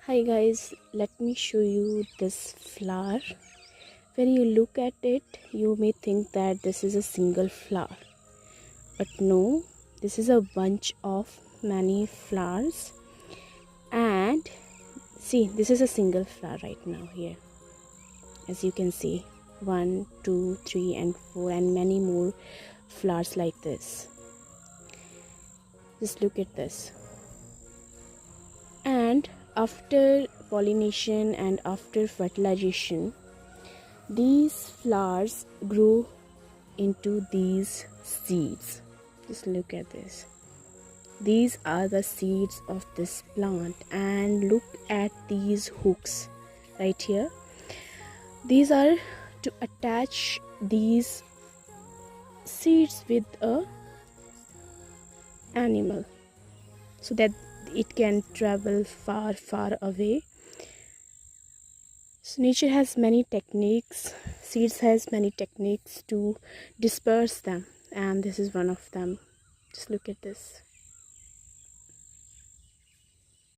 Hi guys, let me show you this flower. When you look at it, you may think that this is a single flower. But no, this is a bunch of many flowers. And see, this is a single flower right now here. As you can see, 1, 2, 3 and 4 and many more flowers like this. Just look at this. And after pollination and after fertilization, these flowers grow into these seeds. Just look at this. These are the seeds of this plant, and look at these hooks right here. These are to attach these seeds with a animal so that it can travel far away. So nature has many techniques, seeds has many techniques to disperse them, and this is one of them. Just look at this.